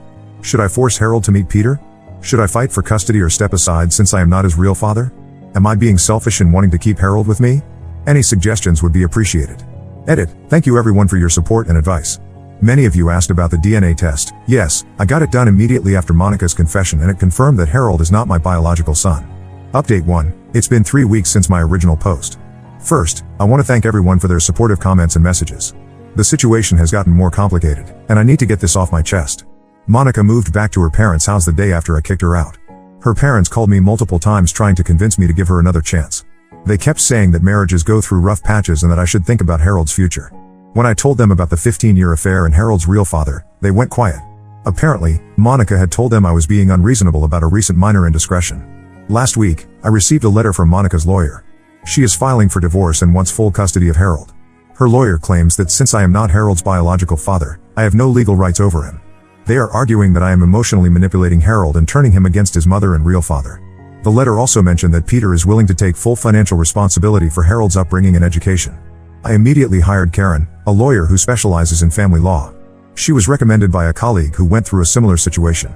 Should I force Harold to meet Peter? Should I fight for custody or step aside since I am not his real father? Am I being selfish in wanting to keep Harold with me? Any suggestions would be appreciated. Edit. Thank you everyone for your support and advice. Many of you asked about the DNA test. Yes, I got it done immediately after Monica's confession and it confirmed that Harold is not my biological son. Update 1. It's been 3 weeks since my original post. First, I want to thank everyone for their supportive comments and messages. The situation has gotten more complicated, and I need to get this off my chest. Monica moved back to her parents' house the day after I kicked her out. Her parents called me multiple times trying to convince me to give her another chance. They kept saying that marriages go through rough patches and that I should think about Harold's future. When I told them about the 15-year affair and Harold's real father, they went quiet. Apparently, Monica had told them I was being unreasonable about a recent minor indiscretion. Last week, I received a letter from Monica's lawyer. She is filing for divorce and wants full custody of Harold. Her lawyer claims that since I am not Harold's biological father, I have no legal rights over him. They are arguing that I am emotionally manipulating Harold and turning him against his mother and real father. The letter also mentioned that Peter is willing to take full financial responsibility for Harold's upbringing and education. I immediately hired Karen, a lawyer who specializes in family law. She was recommended by a colleague who went through a similar situation.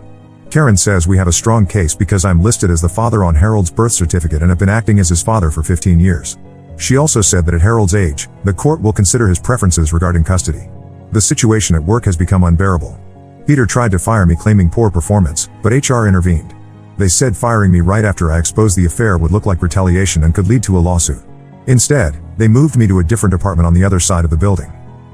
Karen says we have a strong case because I'm listed as the father on Harold's birth certificate and have been acting as his father for 15 years. She also said that at Harold's age, the court will consider his preferences regarding custody. The situation at work has become unbearable. Peter tried to fire me claiming poor performance, but HR intervened. They said firing me right after I exposed the affair would look like retaliation and could lead to a lawsuit. Instead, they moved me to a different department on the other side of the building.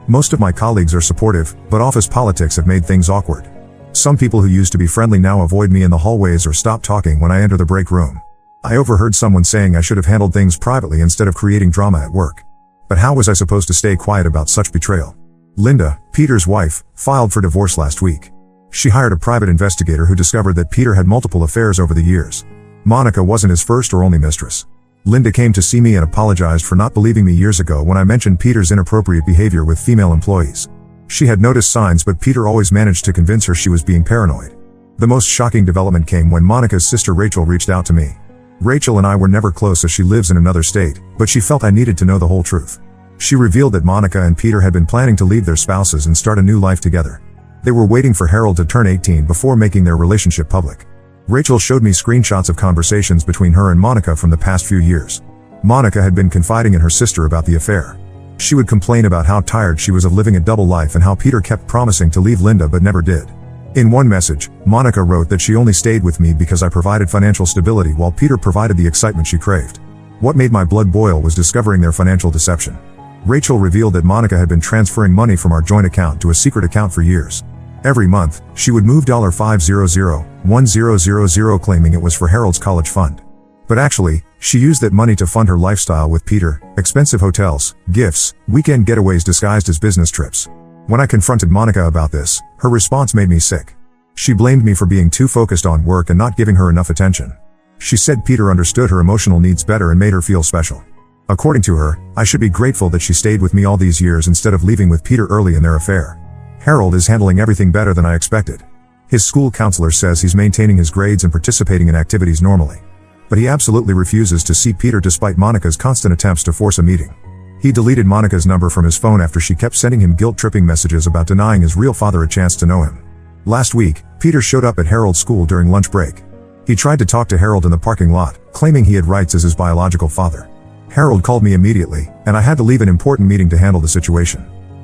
Most of my colleagues are supportive, but office politics have made things awkward. Some people who used to be friendly now avoid me in the hallways or stop talking when I enter the break room. I overheard someone saying I should have handled things privately instead of creating drama at work. But how was I supposed to stay quiet about such betrayal? Linda, Peter's wife, filed for divorce last week. She hired a private investigator who discovered that Peter had multiple affairs over the years. Monica wasn't his first or only mistress. Linda came to see me and apologized for not believing me years ago when I mentioned Peter's inappropriate behavior with female employees. She had noticed signs, but Peter always managed to convince her she was being paranoid. The most shocking development came when Monica's sister Rachel reached out to me. Rachel and I were never close as she lives in another state, but she felt I needed to know the whole truth. She revealed that Monica and Peter had been planning to leave their spouses and start a new life together. They were waiting for Harold to turn 18 before making their relationship public. Rachel showed me screenshots of conversations between her and Monica from the past few years. Monica had been confiding in her sister about the affair. She would complain about how tired she was of living a double life and how Peter kept promising to leave Linda but never did. In one message, Monica wrote that she only stayed with me because I provided financial stability while Peter provided the excitement she craved. What made my blood boil was discovering their financial deception. Rachel revealed that Monica had been transferring money from our joint account to a secret account for years. Every month, she would move $500,1000 claiming it was for Harold's college fund. But actually, she used that money to fund her lifestyle with Peter, expensive hotels, gifts, weekend getaways disguised as business trips. When I confronted Monica about this, her response made me sick. She blamed me for being too focused on work and not giving her enough attention. She said Peter understood her emotional needs better and made her feel special. According to her, I should be grateful that she stayed with me all these years instead of leaving with Peter early in their affair. Harold is handling everything better than I expected. His school counselor says he's maintaining his grades and participating in activities normally. But he absolutely refuses to see Peter despite Monica's constant attempts to force a meeting. He deleted Monica's number from his phone after she kept sending him guilt-tripping messages about denying his real father a chance to know him. Last week, Peter showed up at Harold's school during lunch break. He tried to talk to Harold in the parking lot, claiming he had rights as his biological father. Harold called me immediately, and I had to leave an important meeting to handle the situation.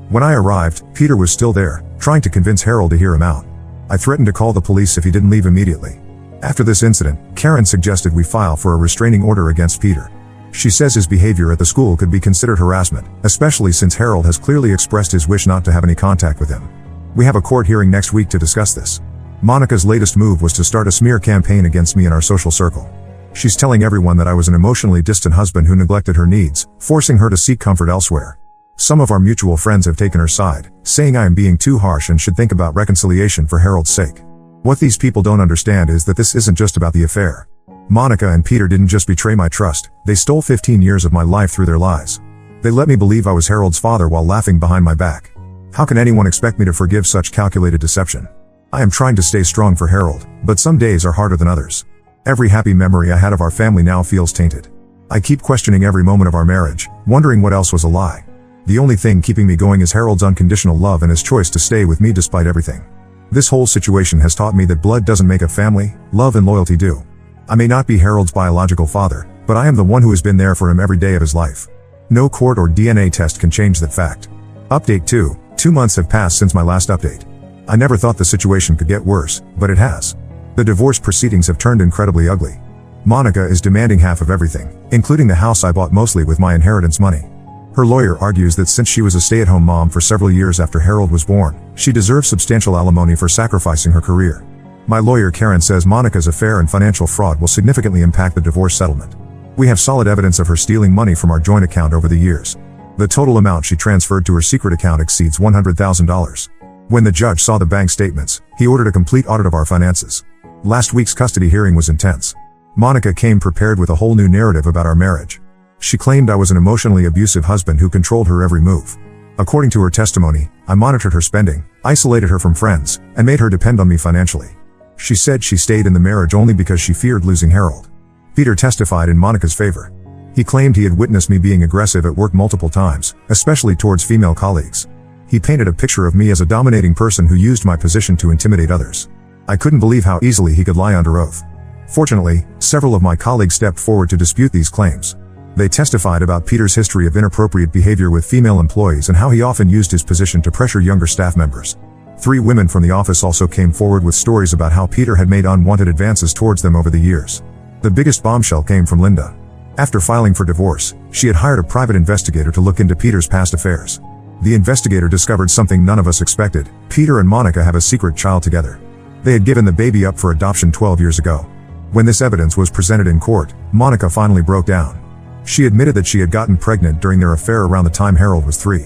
When I arrived, Peter was still there, trying to convince Harold to hear him out. I threatened to call the police if he didn't leave immediately. After this incident, Karen suggested we file for a restraining order against Peter. She says his behavior at the school could be considered harassment, especially since Harold has clearly expressed his wish not to have any contact with him. We have a court hearing next week to discuss this. Monica's latest move was to start a smear campaign against me in our social circle. She's telling everyone that I was an emotionally distant husband who neglected her needs, forcing her to seek comfort elsewhere. Some of our mutual friends have taken her side, saying I am being too harsh and should think about reconciliation for Harold's sake. What these people don't understand is that this isn't just about the affair. Monica and Peter didn't just betray my trust, they stole 15 years of my life through their lies. They let me believe I was Harold's father while laughing behind my back. How can anyone expect me to forgive such calculated deception? I am trying to stay strong for Harold, but some days are harder than others. Every happy memory I had of our family now feels tainted. I keep questioning every moment of our marriage, wondering what else was a lie. The only thing keeping me going is Harold's unconditional love and his choice to stay with me despite everything. This whole situation has taught me that blood doesn't make a family, love and loyalty do. I may not be Harold's biological father, but I am the one who has been there for him every day of his life. No court or DNA test can change that fact. Update 2. 2 months have passed since my last update. I never thought the situation could get worse, but it has. The divorce proceedings have turned incredibly ugly. Monica is demanding half of everything, including the house I bought mostly with my inheritance money. Her lawyer argues that since she was a stay-at-home mom for several years after Harold was born, she deserves substantial alimony for sacrificing her career. My lawyer Karen says Monica's affair and financial fraud will significantly impact the divorce settlement. We have solid evidence of her stealing money from our joint account over the years. The total amount she transferred to her secret account exceeds $100,000. When the judge saw the bank statements, he ordered a complete audit of our finances. Last week's custody hearing was intense. Monica came prepared with a whole new narrative about our marriage. She claimed I was an emotionally abusive husband who controlled her every move. According to her testimony, I monitored her spending, isolated her from friends, and made her depend on me financially. She said she stayed in the marriage only because she feared losing Harold. Peter testified in Monica's favor. He claimed he had witnessed me being aggressive at work multiple times, especially towards female colleagues. He painted a picture of me as a dominating person who used my position to intimidate others. I couldn't believe how easily he could lie under oath. Fortunately, several of my colleagues stepped forward to dispute these claims. They testified about Peter's history of inappropriate behavior with female employees and how he often used his position to pressure younger staff members. 3 women from the office also came forward with stories about how Peter had made unwanted advances towards them over the years. The biggest bombshell came from Linda. After filing for divorce, she had hired a private investigator to look into Peter's past affairs. The investigator discovered something none of us expected. Peter and Monica have a secret child together. They had given the baby up for adoption 12 years ago. When this evidence was presented in court, Monica finally broke down. She admitted that she had gotten pregnant during their affair around the time Harold was 3.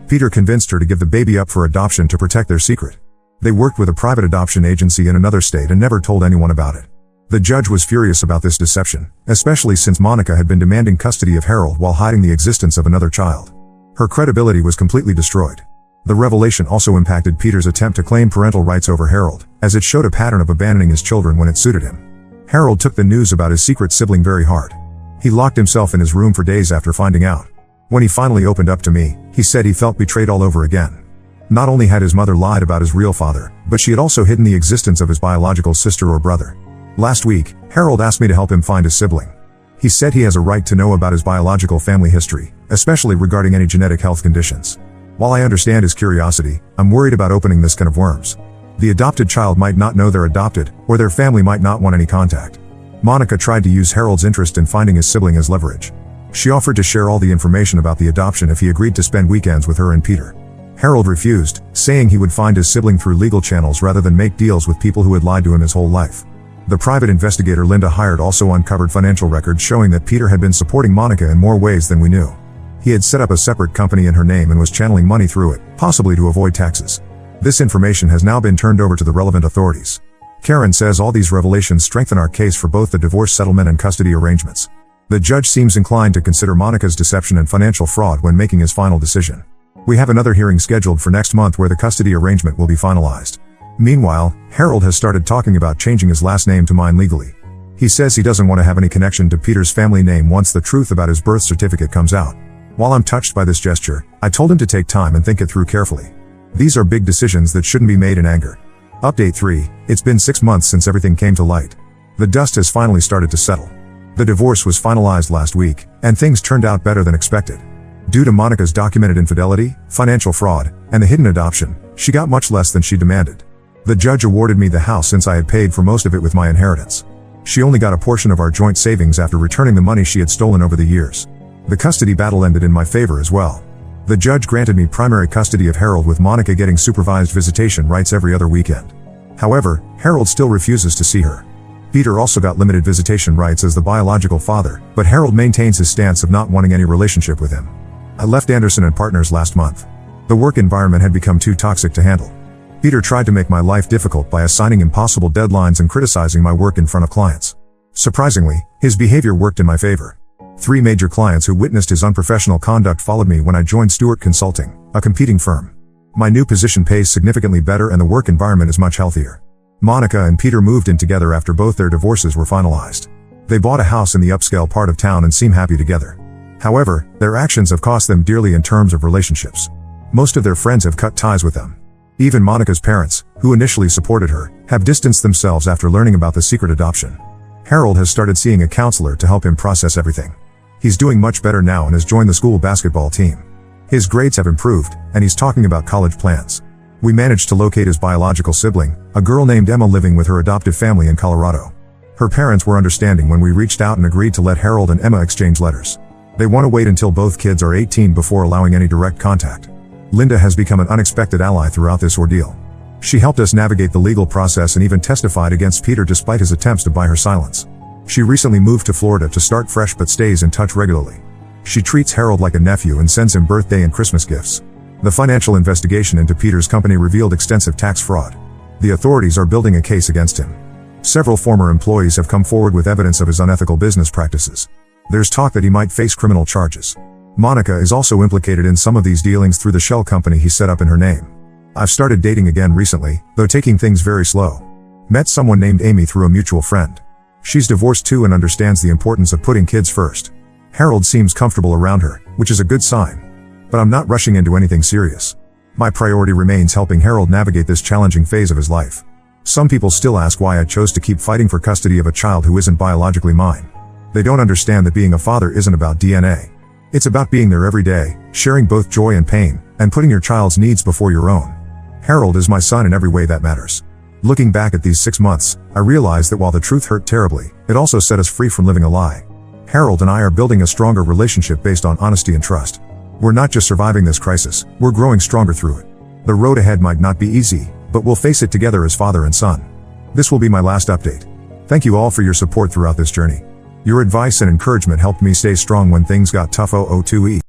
Peter convinced her to give the baby up for adoption to protect their secret. They worked with a private adoption agency in another state and never told anyone about it. The judge was furious about this deception, especially since Monica had been demanding custody of Harold while hiding the existence of another child. Her credibility was completely destroyed. The revelation also impacted Peter's attempt to claim parental rights over Harold, as it showed a pattern of abandoning his children when it suited him. Harold took the news about his secret sibling very hard. He locked himself in his room for days after finding out. When he finally opened up to me, he said he felt betrayed all over again. Not only had his mother lied about his real father, but she had also hidden the existence of his biological sister or brother. Last week, Harold asked me to help him find his sibling. He said he has a right to know about his biological family history, especially regarding any genetic health conditions. While I understand his curiosity, I'm worried about opening this can of worms. The adopted child might not know they're adopted, or their family might not want any contact. Monica tried to use Harold's interest in finding his sibling as leverage. She offered to share all the information about the adoption if he agreed to spend weekends with her and Peter. Harold refused, saying he would find his sibling through legal channels rather than make deals with people who had lied to him his whole life. The private investigator Linda hired also uncovered financial records showing that Peter had been supporting Monica in more ways than we knew. He had set up a separate company in her name and was channeling money through it, possibly to avoid taxes. This information has now been turned over to the relevant authorities. Karen says all these revelations strengthen our case for both the divorce settlement and custody arrangements. The judge seems inclined to consider Monica's deception and financial fraud when making his final decision. We have another hearing scheduled for next month where the custody arrangement will be finalized. Meanwhile, Harold has started talking about changing his last name to mine legally. He says he doesn't want to have any connection to Peter's family name once the truth about his birth certificate comes out. While I'm touched by this gesture, I told him to take time and think it through carefully. These are big decisions that shouldn't be made in anger. Update 3. It's been 6 months since everything came to light. The dust has finally started to settle. The divorce was finalized last week, and things turned out better than expected. Due to Monica's documented infidelity, financial fraud, and the hidden adoption, she got much less than she demanded. The judge awarded me the house since I had paid for most of it with my inheritance. She only got a portion of our joint savings after returning the money she had stolen over the years. The custody battle ended in my favor as well. The judge granted me primary custody of Harold with Monica getting supervised visitation rights every other weekend. However, Harold still refuses to see her. Peter also got limited visitation rights as the biological father, but Harold maintains his stance of not wanting any relationship with him. I left Anderson and Partners last month. The work environment had become too toxic to handle. Peter tried to make my life difficult by assigning impossible deadlines and criticizing my work in front of clients. Surprisingly, his behavior worked in my favor. 3 major clients who witnessed his unprofessional conduct followed me when I joined Stewart Consulting, a competing firm. My new position pays significantly better and the work environment is much healthier. Monica and Peter moved in together after both their divorces were finalized. They bought a house in the upscale part of town and seem happy together. However, their actions have cost them dearly in terms of relationships. Most of their friends have cut ties with them. Even Monica's parents, who initially supported her, have distanced themselves after learning about the secret adoption. Harold has started seeing a counselor to help him process everything. He's doing much better now and has joined the school basketball team. His grades have improved, and he's talking about college plans. We managed to locate his biological sibling, a girl named Emma living with her adoptive family in Colorado. Her parents were understanding when we reached out and agreed to let Harold and Emma exchange letters. They want to wait until both kids are 18 before allowing any direct contact. Linda has become an unexpected ally throughout this ordeal. She helped us navigate the legal process and even testified against Peter despite his attempts to buy her silence. She recently moved to Florida to start fresh but stays in touch regularly. She treats Harold like a nephew and sends him birthday and Christmas gifts. The financial investigation into Peter's company revealed extensive tax fraud. The authorities are building a case against him. Several former employees have come forward with evidence of his unethical business practices. There's talk that he might face criminal charges. Monica is also implicated in some of these dealings through the shell company he set up in her name. I've started dating again recently, though taking things very slow. Met someone named Amy through a mutual friend. She's divorced too and understands the importance of putting kids first. Harold seems comfortable around her, which is a good sign. But I'm not rushing into anything serious. My priority remains helping Harold navigate this challenging phase of his life. Some people still ask why I chose to keep fighting for custody of a child who isn't biologically mine. They don't understand that being a father isn't about DNA. It's about being there every day, sharing both joy and pain, and putting your child's needs before your own. Harold is my son in every way that matters. Looking back at these 6 months, I realized that while the truth hurt terribly, it also set us free from living a lie. Harold and I are building a stronger relationship based on honesty and trust. We're not just surviving this crisis, we're growing stronger through it. The road ahead might not be easy, but we'll face it together as father and son. This will be my last update. Thank you all for your support throughout this journey. Your advice and encouragement helped me stay strong when things got tough. 002E